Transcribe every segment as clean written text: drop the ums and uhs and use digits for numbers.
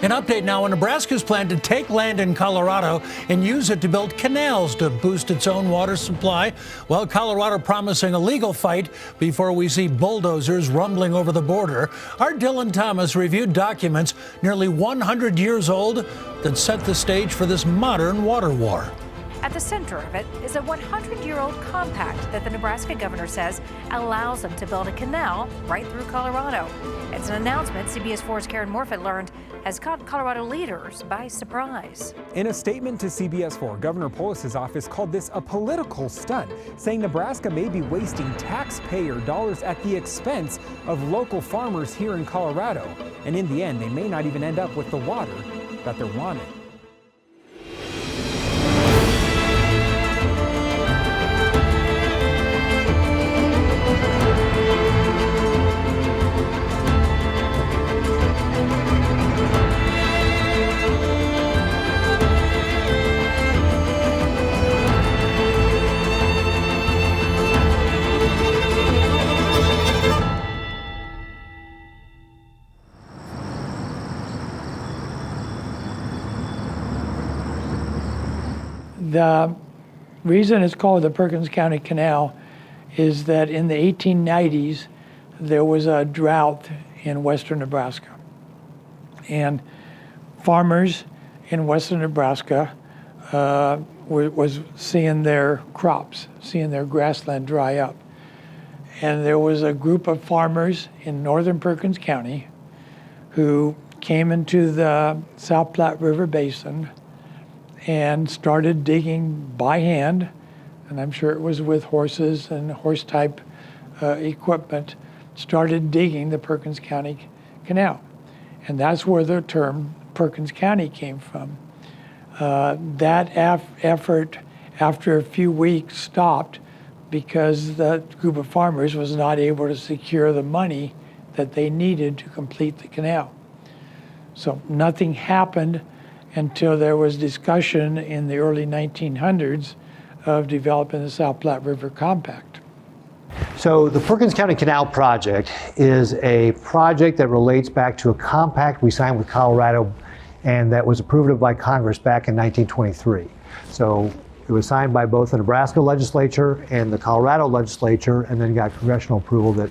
An update now on Nebraska's plan to take land in Colorado and use it to build canals to boost its own water supply. Well, Colorado promising a legal fight before we see bulldozers rumbling over the border. Our Dylan Thomas reviewed documents nearly 100 years old that set the stage for this modern water war. At the center of it is a 100-year-old compact that the Nebraska governor says allows them to build a canal right through Colorado. It's an announcement CBS 4's Karen Morfitt learned has caught Colorado leaders by surprise. In a statement to CBS 4, Governor Polis's office called this a political stunt, saying Nebraska may be wasting taxpayer dollars at the expense of local farmers here in Colorado. And in the end, they may not even end up with the water that they're wanting. The reason it's called the Perkins County Canal is that in the 1890s, there was a drought in western Nebraska. And farmers in western Nebraska was seeing their crops, seeing their grassland dry up. And there was a group of farmers in northern Perkins County who came into the South Platte River basin and started digging by hand, and I'm sure it was with horses and horse-type equipment, started digging the Perkins County Canal. And that's where the term Perkins County came from. That effort, after a few weeks, stopped because the group of farmers was not able to secure the money that they needed to complete the canal. So nothing happened until there was discussion in the early 1900s of developing the South Platte River Compact. So the Perkins County Canal project is a project that relates back to a compact we signed with Colorado and that was approved by Congress back in 1923. So it was signed by both the Nebraska legislature and the Colorado legislature, and then got congressional approval that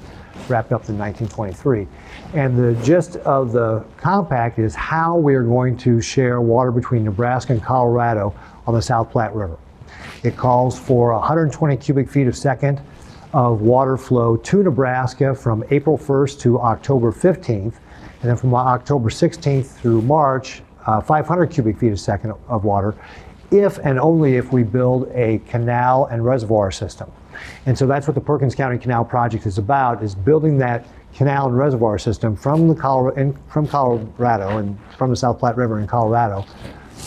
wrapped up in 1923. And the gist of the compact is how we are going to share water between Nebraska and Colorado on the South Platte River. It calls for 120 cubic feet a second of water flow to Nebraska from April 1st to October 15th, and then from October 16th through March, 500 cubic feet a second of water, if and only if we build a canal and reservoir system. And so that's what the Perkins County Canal project is about, is building that canal and reservoir system from Colorado and from the South Platte River in Colorado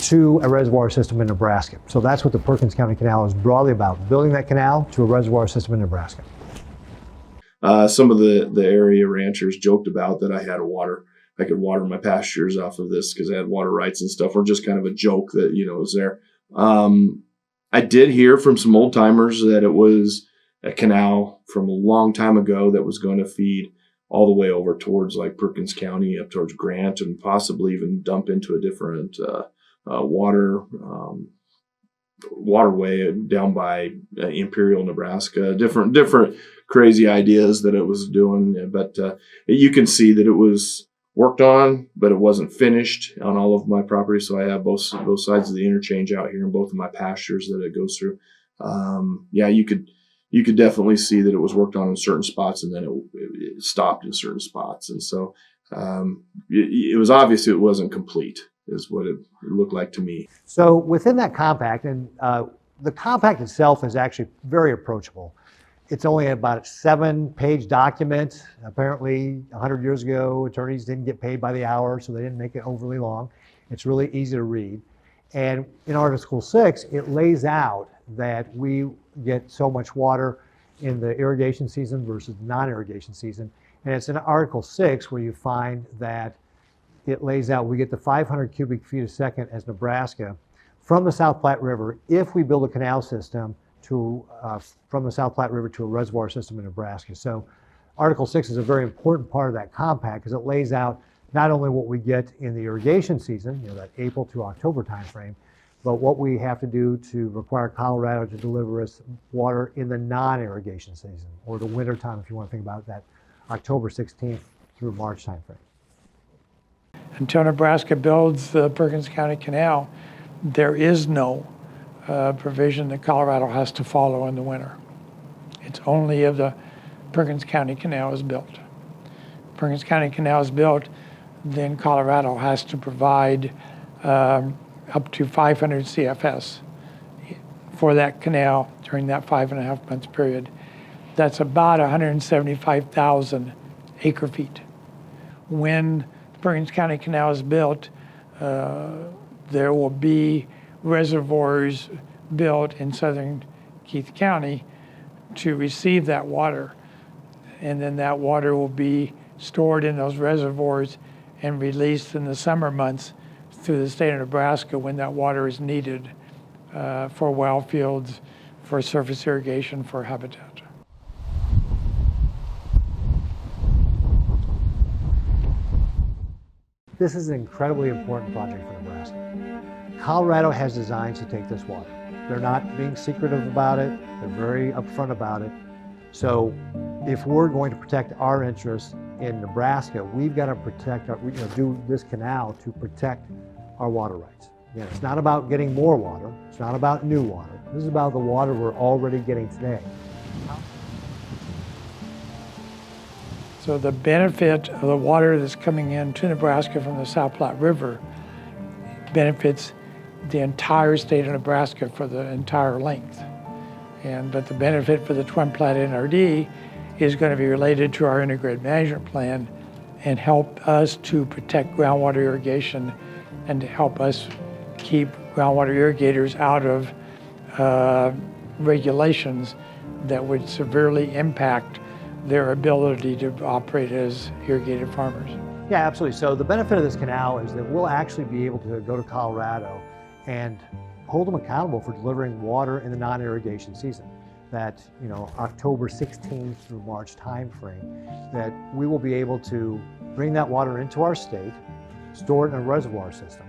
to a reservoir system in Nebraska. So that's what the Perkins County Canal is broadly about, building that canal to a reservoir system in Nebraska. Some of the area ranchers joked about that I could water my pastures off of this because I had water rights and stuff, or just kind of a joke that, was there. I did hear from some old timers that it was a canal from a long time ago that was going to feed all the way over towards like Perkins County, up towards Grant, and possibly even dump into a different waterway down by Imperial, Nebraska. Different crazy ideas that it was doing, but you can see that it was worked on, but it wasn't finished on all of my property. So I have both sides of the interchange out here in both of my pastures that it goes through. You could definitely see that it was worked on in certain spots, and then it stopped in certain spots. And so it was obvious it wasn't complete, is what it looked like to me. So within that compact, and the compact itself is actually very approachable. It's only about a 7-page document. Apparently, 100 years ago, attorneys didn't get paid by the hour, so they didn't make it overly long. It's really easy to read. And in Article 6, it lays out that we get so much water in the irrigation season versus non-irrigation season. And it's in Article 6 where you find that it lays out we get the 500 cubic feet a second as Nebraska from the South Platte River if we build a canal system from the South Platte River to a reservoir system in Nebraska. So Article 6 is a very important part of that compact because it lays out not only what we get in the irrigation season, that April to October timeframe, but what we have to do to require Colorado to deliver us water in the non-irrigation season, or the winter time, if you want to think about that October 16th through March timeframe. Until Nebraska builds the Perkins County Canal, there is no provision that Colorado has to follow in the winter. It's only if the Perkins County Canal is built. Perkins County Canal is built, then Colorado has to provide up to 500 CFS for that canal during that 5.5 month period. That's about 175,000 acre feet. When the Perkins County Canal is built, there will be reservoirs built in southern Keith County to receive that water. And then that water will be stored in those reservoirs and released in the summer months through the state of Nebraska when that water is needed for well fields, for surface irrigation, for habitat. This is an incredibly important project for Nebraska. Colorado has designs to take this water. They're not being secretive about it. They're very upfront about it. So if we're going to protect our interests in Nebraska, we've got to protect do this canal to protect our water rights. Again, it's not about getting more water. It's not about new water. This is about the water we're already getting today. So the benefit of the water that's coming into Nebraska from the South Platte River benefits the entire state of Nebraska for the entire length. But the benefit for the Twin Platte NRD is going to be related to our integrated management plan and help us to protect groundwater irrigation and to help us keep groundwater irrigators out of regulations that would severely impact their ability to operate as irrigated farmers. Yeah, absolutely. So the benefit of this canal is that we'll actually be able to go to Colorado and hold them accountable for delivering water in the non-irrigation season. That, October 16th through March timeframe, that we will be able to bring that water into our state, store it in a reservoir system,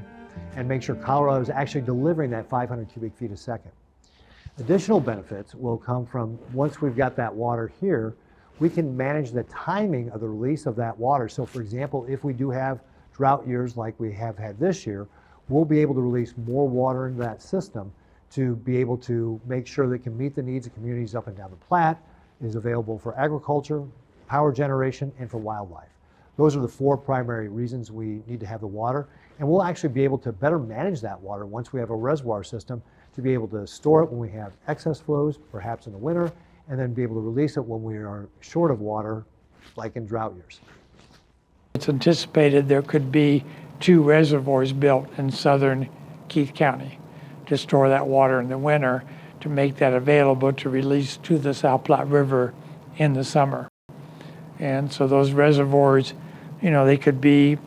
and make sure Colorado is actually delivering that 500 cubic feet a second. Additional benefits will come from, once we've got that water here, we can manage the timing of the release of that water. So for example, if we do have drought years like we have had this year, we'll be able to release more water into that system to be able to make sure that it can meet the needs of communities up and down the Platte, is available for agriculture, power generation, and for wildlife. Those are the four primary reasons we need to have the water. And we'll actually be able to better manage that water once we have a reservoir system to be able to store it when we have excess flows, perhaps in the winter, and then be able to release it when we are short of water, like in drought years. It's anticipated there could be 2 reservoirs built in southern Keith County to store that water in the winter, to make that available to release to the South Platte River in the summer. And so those reservoirs, they could be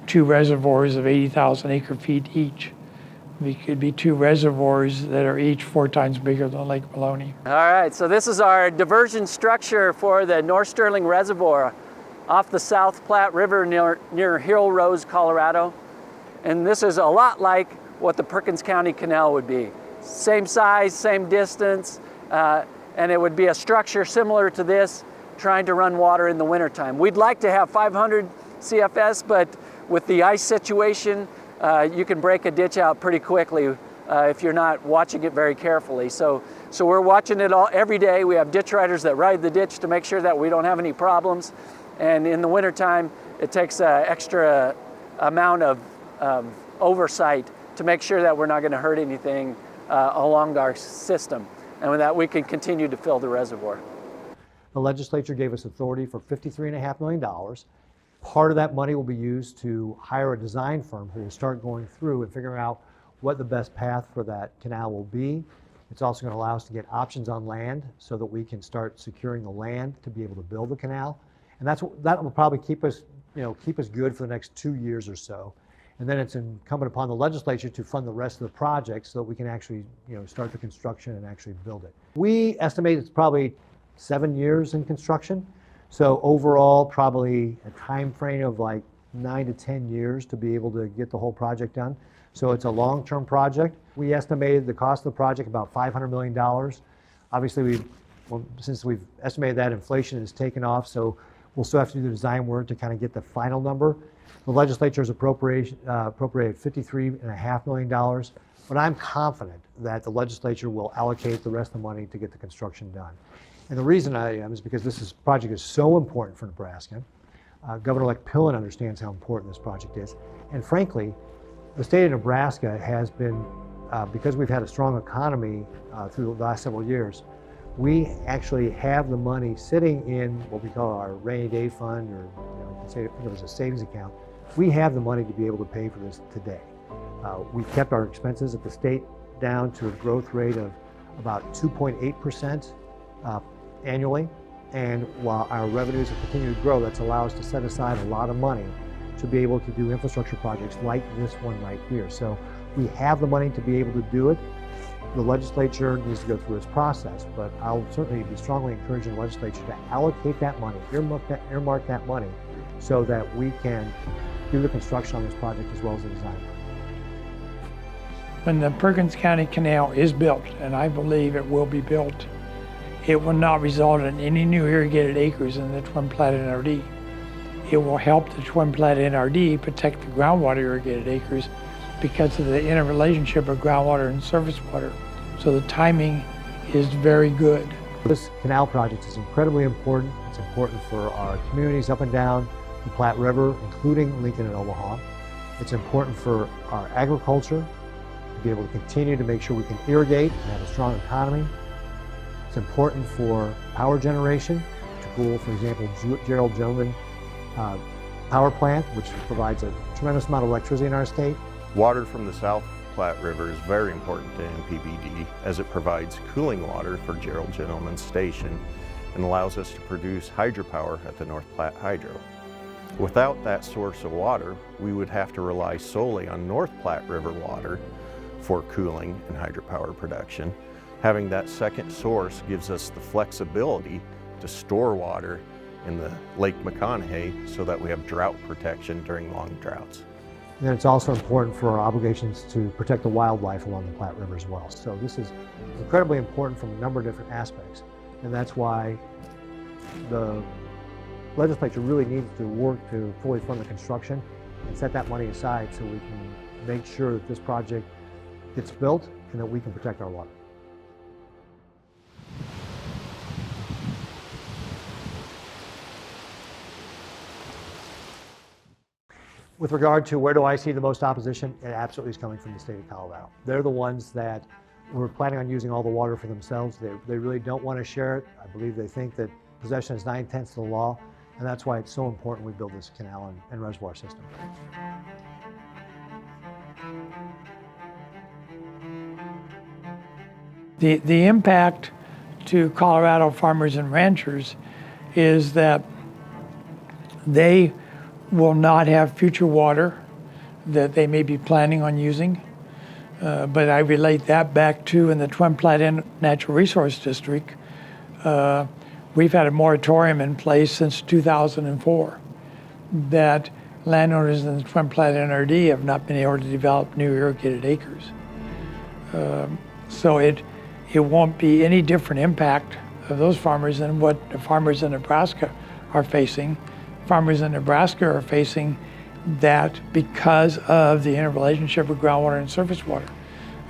2 reservoirs of 80,000 acre feet each. It could be 2 reservoirs that are each 4 times bigger than Lake Maloney. All right, so this is our diversion structure for the North Sterling Reservoir off the South Platte River near Hill Rose, Colorado. And this is a lot like what the Perkins County Canal would be. Same size, same distance, and it would be a structure similar to this, trying to run water in the wintertime. We'd like to have 500 CFS, but with the ice situation, you can break a ditch out pretty quickly if you're not watching it very carefully. So we're watching it all every day. We have ditch riders that ride the ditch to make sure that we don't have any problems. And in the wintertime, it takes an extra amount of oversight to make sure that we're not going to hurt anything along our system, and with that we can continue to fill the reservoir. The legislature gave us authority for $53.5 million. Part of that money will be used to hire a design firm who will start going through and figuring out what the best path for that canal will be. It's also going to allow us to get options on land so that we can start securing the land to be able to build the canal. And that will probably keep us good for the next 2 years or so. And then it's incumbent upon the legislature to fund the rest of the project so that we can actually start the construction and actually build it. We estimate it's probably 7 years in construction. So overall, probably a time frame of like 9 to 10 years to be able to get the whole project done. So it's a long-term project. We estimated the cost of the project about $500 million. Obviously, since we've estimated that, inflation has taken off, so we'll still have to do the design work to kind of get the final number. The legislature has appropriated $53.5 million, but I'm confident that the legislature will allocate the rest of the money to get the construction done. And the reason I am is because this project is so important for Nebraska. Governor-elect Pillen understands how important this project is. And frankly, the state of Nebraska has been, because we've had a strong economy through the last several years, we actually have the money sitting in what we call our rainy day fund, or you can say think of it as a savings account. We have the money to be able to pay for this today. We've kept our expenses at the state down to a growth rate of about 2.8% annually. And while our revenues have continued to grow, that's allowed us to set aside a lot of money to be able to do infrastructure projects like this one right here. So we have the money to be able to do it. The legislature needs to go through its process, but I'll certainly be strongly encouraging the legislature to allocate that money, earmark that money, so that we can do the construction on this project as well as the design. When the Perkins County Canal is built, and I believe it will be built, it will not result in any new irrigated acres in the Twin Platte NRD. It will help the Twin Platte NRD protect the groundwater irrigated acres because of the interrelationship of groundwater and surface water. So the timing is very good. This canal project is incredibly important. It's important for our communities up and down the Platte River, including Lincoln and Omaha. It's important for our agriculture to be able to continue to make sure we can irrigate and have a strong economy. It's important for power generation to cool, for example, Gerald Gentleman power plant, which provides a tremendous amount of electricity in our state. Water from the South Platte River is very important to NPBD as it provides cooling water for Gerald Gentleman's station and allows us to produce hydropower at the North Platte Hydro. Without that source of water, we would have to rely solely on North Platte River water for cooling and hydropower production. Having that second source gives us the flexibility to store water in the Lake McConaughey so that we have drought protection during long droughts. And it's also important for our obligations to protect the wildlife along the Platte River as well. So this is incredibly important from a number of different aspects. And that's why the legislature really needs to work to fully fund the construction and set that money aside so we can make sure that this project gets built and that we can protect our water. With regard to where do I see the most opposition, it absolutely is coming from the state of Colorado. They're the ones that were planning on using all the water for themselves. They really don't want to share it. I believe they think that possession is 9/10 of the law, and that's why it's so important we build this canal and reservoir system. The impact to Colorado farmers and ranchers is that they will not have future water that they may be planning on using. But I relate that back to in the Twin Platte Natural Resource District, we've had a moratorium in place since 2004 that landowners in the Twin Platte NRD have not been able to develop new irrigated acres. So it won't be any different impact of those farmers than what the farmers in Nebraska are facing. Farmers in Nebraska are facing that because of the interrelationship with groundwater and surface water,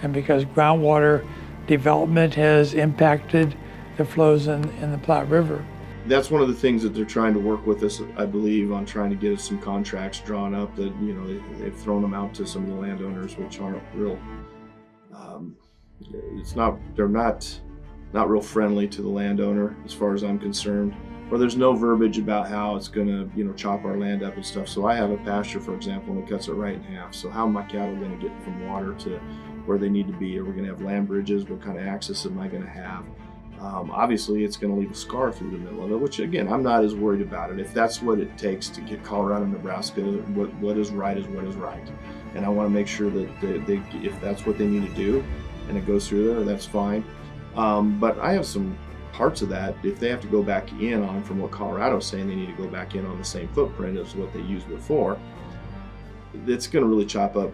and because groundwater development has impacted the flows in the Platte River. That's one of the things that they're trying to work with us, I believe, on trying to get us some contracts drawn up that, you know, they've thrown them out to some of the landowners, which aren't real, they're not real friendly to the landowner as far as I'm concerned. Or there's no verbiage about how it's gonna, you know, chop our land up and stuff. So I have a pasture, for example, and it cuts it right in half. So how are my cattle gonna get from water to where they need to be? Are we gonna have land bridges? What kind of access am I gonna have? Obviously, it's gonna leave a scar through the middle of it, which again, I'm not as worried about it. If that's what it takes to get Colorado and Nebraska, what is right is what is right. And I wanna make sure that if that's what they need to do and it goes through there, that's fine. But I have some parts of that, if they have to go back in on, from what Colorado's saying, they need to go back in on the same footprint as what they used before, it's going to really chop up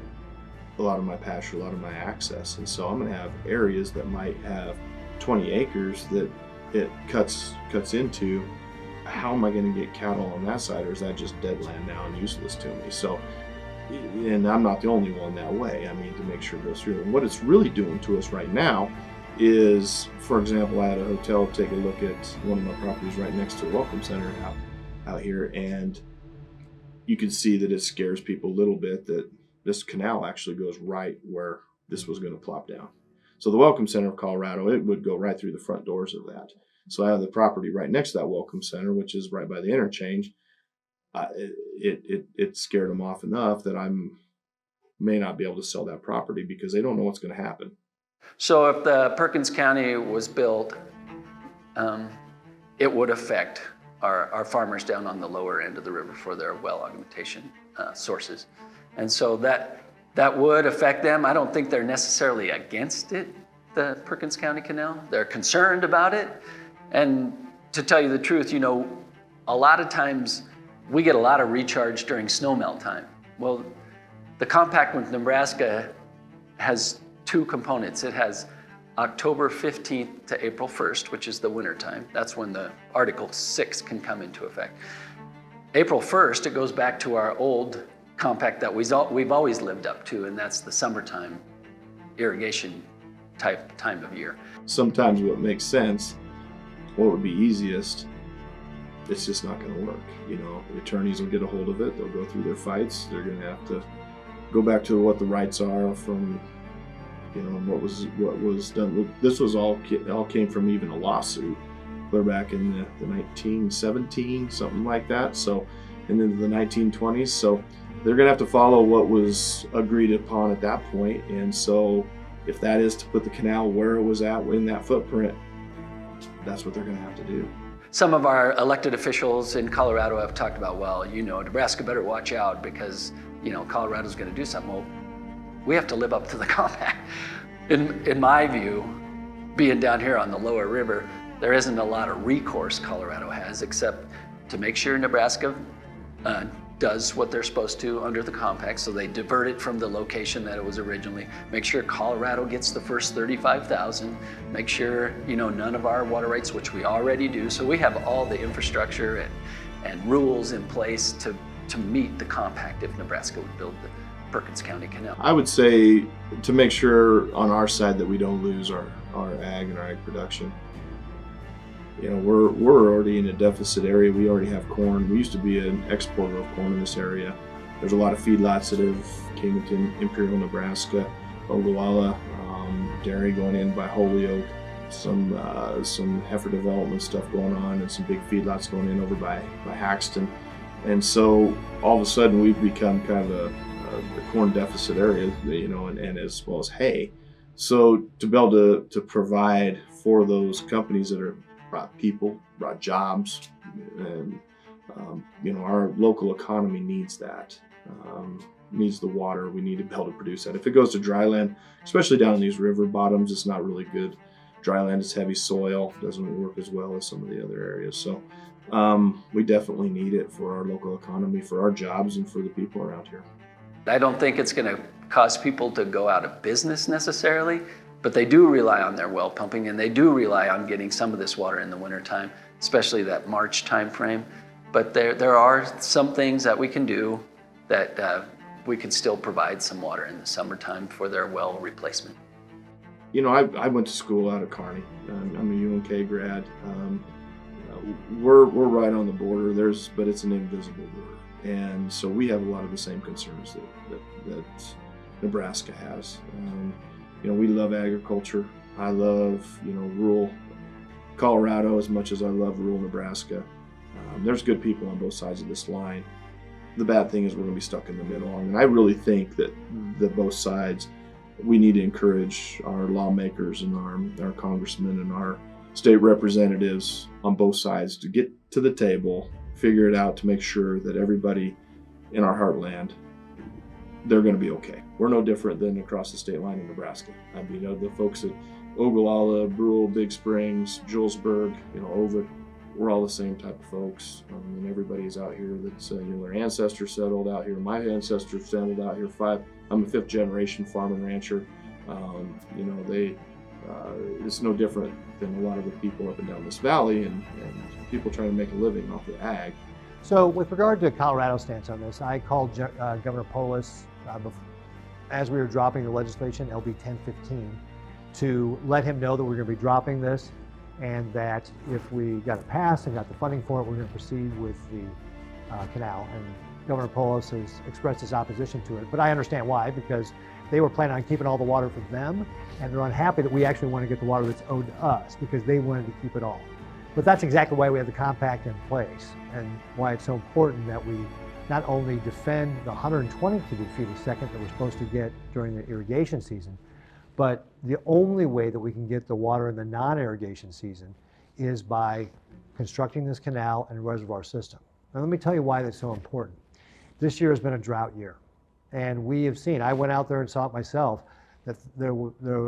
a lot of my pasture, a lot of my access. And so I'm going to have areas that might have 20 acres that it cuts into. How am I going to get cattle on that side, or is that just dead land now and useless to me? So, and I'm not the only one that way. I mean, to make sure it goes through. And what it's really doing to us right now is, for example, I had a hotel take a look at one of my properties right next to a welcome center out here, and you can see that it scares people a little bit that this canal actually goes right where this was going to plop down. So the Welcome Center of Colorado, it would go right through the front doors of that. So I have the property right next to that Welcome Center, which is right by the interchange. It scared them off enough that I may not be able to sell that property because they don't know what's going to happen. So if the Perkins County was built, it would affect our farmers down on the lower end of the river for their well augmentation sources. And so that would affect them. I don't think they're necessarily against it, the Perkins County Canal. They're concerned about it. And to tell you the truth, you know, a lot of times we get a lot of recharge during snowmelt time. Well, the compact with Nebraska has two components. It has October 15th to April 1st, which is the winter time. That's when the Article 6 can come into effect. April 1st, it goes back to our old compact that we've always lived up to, and that's the summertime irrigation type time of year. Sometimes what makes sense, what would be easiest, it's just not going to work. You know, the attorneys will get a hold of it. They'll go through their fights. They're going to have to go back to what the rights are from, you know, what was done. This was all came from even a lawsuit clear back in the 1917, something like that. So, and then the 1920s. So they're going to have to follow what was agreed upon at that point. And so if that is to put the canal where it was at in that footprint, that's what they're going to have to do. Some of our elected officials in Colorado have talked about, well, you know, Nebraska better watch out because, you know, Colorado's going to do something. Well, we have to live up to the compact. In my view, being down here on the lower river, there isn't a lot of recourse Colorado has except to make sure Nebraska does what they're supposed to under the compact, so they divert it from the location that it was originally. Make sure Colorado gets the first 35,000. Make sure, you know, none of our water rights, which we already do. So we have all the infrastructure and rules in place to meet the compact if Nebraska would build the Perkins County Canal. I would say to make sure on our side that we don't lose our ag and our ag production. You know, we're already in a deficit area. We already have corn. We used to be an exporter of corn in this area. There's a lot of feedlots that have came into Imperial, Nebraska, Ogallala, dairy going in by Holyoke, some heifer development stuff going on, and some big feedlots going in over by Haxton. And so all of a sudden we've become kind of a corn deficit area, you know, and as well as hay. So to be able to provide for those companies that are brought people, brought jobs, and you know, our local economy needs that, needs the water. We need to be able to produce that. If it goes to dry land, especially down in these river bottoms, it's not really good. Dry land is heavy soil, doesn't work as well as some of the other areas. So we definitely need it for our local economy, for our jobs, and for the people around here. I don't think it's going to cause people to go out of business necessarily, but they do rely on their well pumping, and they do rely on getting some of this water in the wintertime, especially that March time frame. But there are some things that we can do that we can still provide some water in the summertime for their well replacement. You know, I went to school out of Kearney. I'm a UNK grad. We're right on the border. But it's an invisible border, and so we have a lot of the same concerns that Nebraska has. You know, we love agriculture. I love, you know, rural Colorado as much as I love rural Nebraska. There's good people on both sides of this line. The bad thing is we're going to be stuck in the middle, and I really think that both sides, we need to encourage our lawmakers and our congressmen and our state representatives on both sides to get to the table, figure it out to make sure that everybody in our heartland, they're going to be okay. We're no different than across the state line in Nebraska. I mean, you know, the folks that Ogallala, Brule, Big Springs, Julesburg, Ovid, we're all the same type of folks. And everybody's out here that's, their ancestors settled out here. My ancestors settled out here. I'm a 5th generation farm and rancher. It's no different than a lot of the people up and down this valley and people trying to make a living off the ag. So with regard to Colorado's stance on this, I called Governor Polis as we were dropping the legislation, LB 1015, to let him know that we're going to be dropping this, and that if we got it passed and got the funding for it, we're going to proceed with the canal. And Governor Polis has expressed his opposition to it, but I understand why, because they were planning on keeping all the water for them, and they're unhappy that we actually want to get the water that's owed to us, because they wanted to keep it all. But that's exactly why we have the compact in place, and why it's so important that we not only defend the 120 cubic feet a second that we're supposed to get during the irrigation season, but the only way that we can get the water in the non-irrigation season is by constructing this canal and reservoir system. Now let me tell you why that's so important. This year has been a drought year, and we have seen, I went out there and saw it myself, that there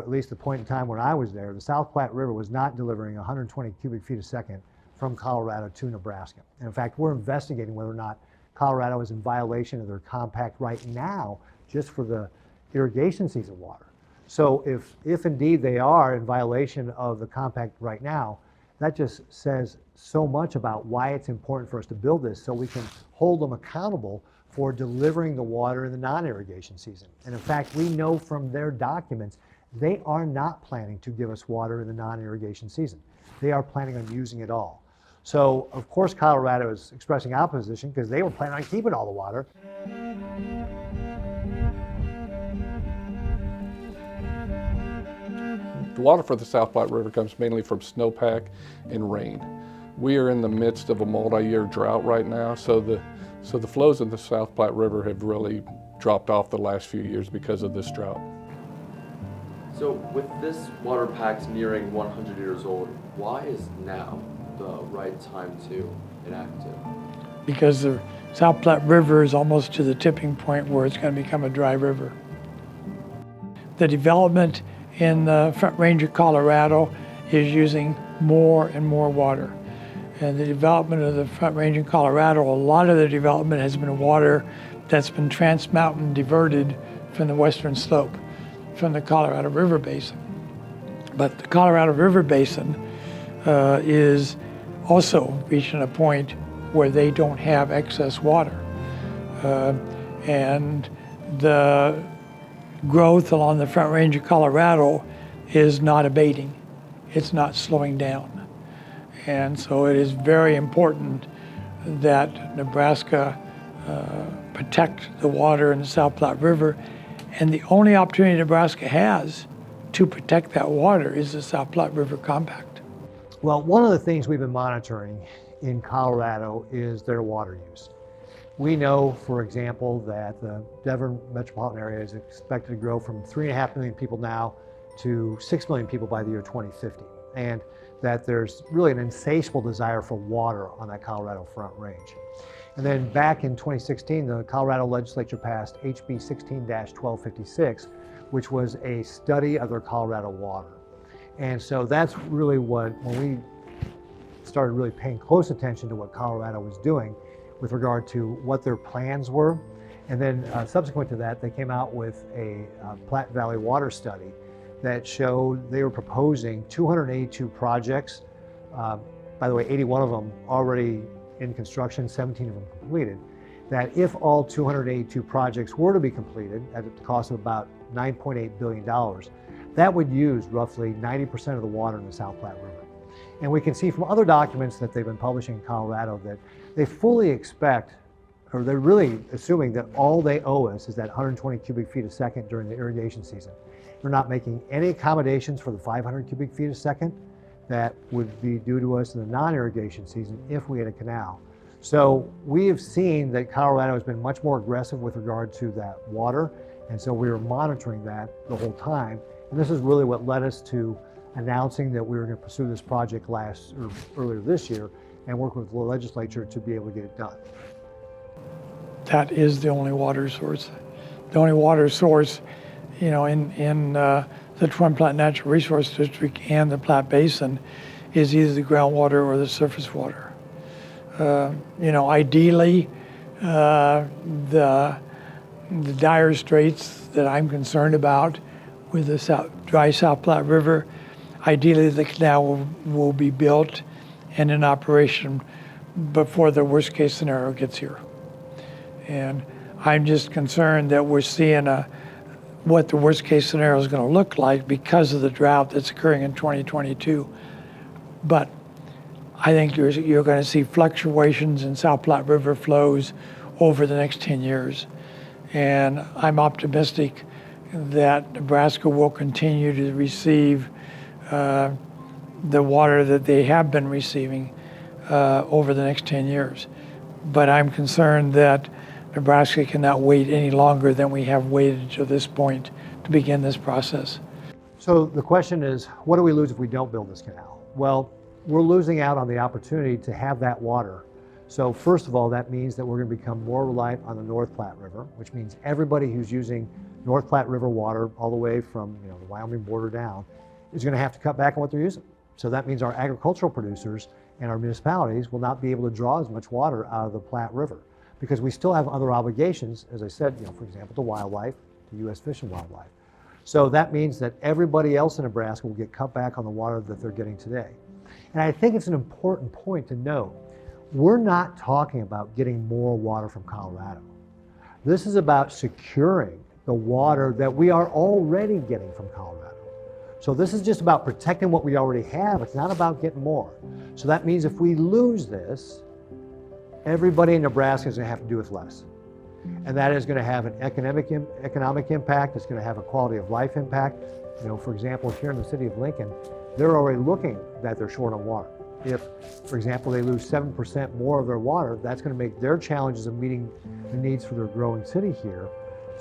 at least the point in time when I was there, the South Platte River was not delivering 120 cubic feet a second from Colorado to Nebraska. And in fact, we're investigating whether or not Colorado is in violation of their compact right now, just for the irrigation season water. So if indeed they are in violation of the compact right now, that just says so much about why it's important for us to build this, so we can hold them accountable for delivering the water in the non-irrigation season. And in fact, we know from their documents, they are not planning to give us water in the non-irrigation season. They are planning on using it all. So of course Colorado is expressing opposition because they were planning on keeping all the water. The water for the South Platte River comes mainly from snowpack and rain. We are in the midst of a multi-year drought right now, so the flows in the South Platte River have really dropped off the last few years because of this drought. So with this water pact nearing 100 years old, why is now the right time to enact it? Because the South Platte River is almost to the tipping point where it's going to become a dry river. The development in the Front Range of Colorado is using more and more water. And the development of the Front Range in Colorado, a lot of the development has been water that's been trans-mountain diverted from the western slope, from the Colorado River Basin. But the Colorado River Basin is also reaching a point where they don't have excess water. And the growth along the Front Range of Colorado is not abating. It's not slowing down. And so it is very important that Nebraska protect the water in the South Platte River. And the only opportunity Nebraska has to protect that water is the South Platte River Compact. Well, one of the things we've been monitoring in Colorado is their water use. We know, for example, that the Denver metropolitan area is expected to grow from 3.5 million people now to 6 million people by the year 2050. And that there's really an insatiable desire for water on that Colorado Front Range. And then back in 2016, the Colorado legislature passed HB 16-1256, which was a study of their Colorado water. And so that's really when we started really paying close attention to what Colorado was doing with regard to what their plans were. And then subsequent to that, they came out with a Platte Valley water study that showed they were proposing 282 projects. By the way, 81 of them already in construction, 17 of them completed. That if all 282 projects were to be completed at a cost of about $9.8 billion, that would use roughly 90% of the water in the South Platte River. And we can see from other documents that they've been publishing in Colorado that they fully expect, or they're really assuming that all they owe us is that 120 cubic feet a second during the irrigation season. They're not making any accommodations for the 500 cubic feet a second that would be due to us in the non-irrigation season if we had a canal. So we have seen that Colorado has been much more aggressive with regard to that water, and so we were monitoring that the whole time. And this is really what led us to announcing that we were going to pursue this project earlier this year and work with the legislature to be able to get it done. That is the only water source. The only water source, in the Twin Platte Natural Resource District and the Platte Basin is either the groundwater or the surface water. Ideally, the dire straits that I'm concerned about with the dry South Platte River, ideally the canal will be built and in operation before the worst case scenario gets here. And I'm just concerned that we're seeing what the worst case scenario is going to look like because of the drought that's occurring in 2022. But I think you're going to see fluctuations in South Platte River flows over the next 10 years. And I'm optimistic that Nebraska will continue to receive the water that they have been receiving over the next 10 years. But I'm concerned that Nebraska cannot wait any longer than we have waited to this point to begin this process. So the question is, what do we lose if we don't build this canal? Well, we're losing out on the opportunity to have that water. So first of all, that means that we're going to become more reliant on the North Platte River, which means everybody who's using North Platte River water all the way from the Wyoming border down is going to have to cut back on what they're using. So that means our agricultural producers and our municipalities will not be able to draw as much water out of the Platte River because we still have other obligations, as I said, for example, to wildlife, to U.S. Fish and Wildlife. So that means that everybody else in Nebraska will get cut back on the water that they're getting today. And I think it's an important point to note. We're not talking about getting more water from Colorado. This is about securing the water that we are already getting from Colorado. So this is just about protecting what we already have. It's not about getting more. So that means if we lose this, everybody in Nebraska is going to have to do with less. And that is going to have an economic impact. It's going to have a quality of life impact. For example, here in the city of Lincoln, they're already looking that they're short on water. If, for example, they lose 7% more of their water, that's going to make their challenges of meeting the needs for their growing city here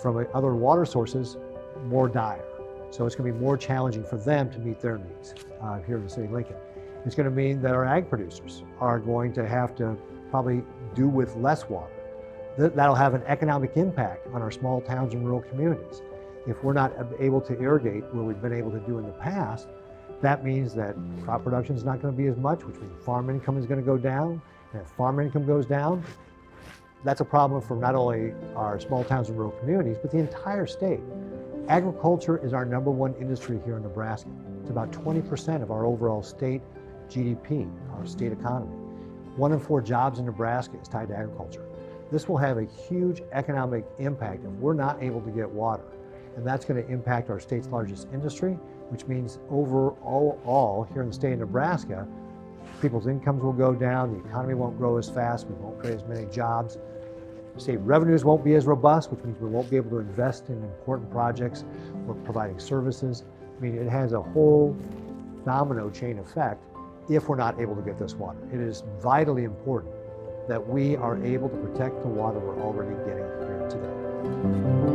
from other water sources more dire. So it's going to be more challenging for them to meet their needs here in the city of Lincoln. It's going to mean that our ag producers are going to have to probably do with less water. That'll have an economic impact on our small towns and rural communities. If we're not able to irrigate where we've been able to do in the past, that means that crop production is not going to be as much, which means farm income is going to go down. And if farm income goes down, that's a problem for not only our small towns and rural communities, but the entire state. Agriculture is our #1 industry here in Nebraska. It's about 20% of our overall state GDP, our state economy. 1 in 4 jobs in Nebraska is tied to agriculture. This will have a huge economic impact if we're not able to get water. And that's going to impact our state's largest industry, which means overall here in the state of Nebraska, people's incomes will go down, the economy won't grow as fast, we won't create as many jobs. State revenues won't be as robust, which means we won't be able to invest in important projects or providing services. I mean, it has a whole domino chain effect if we're not able to get this water. It is vitally important that we are able to protect the water we're already getting here today.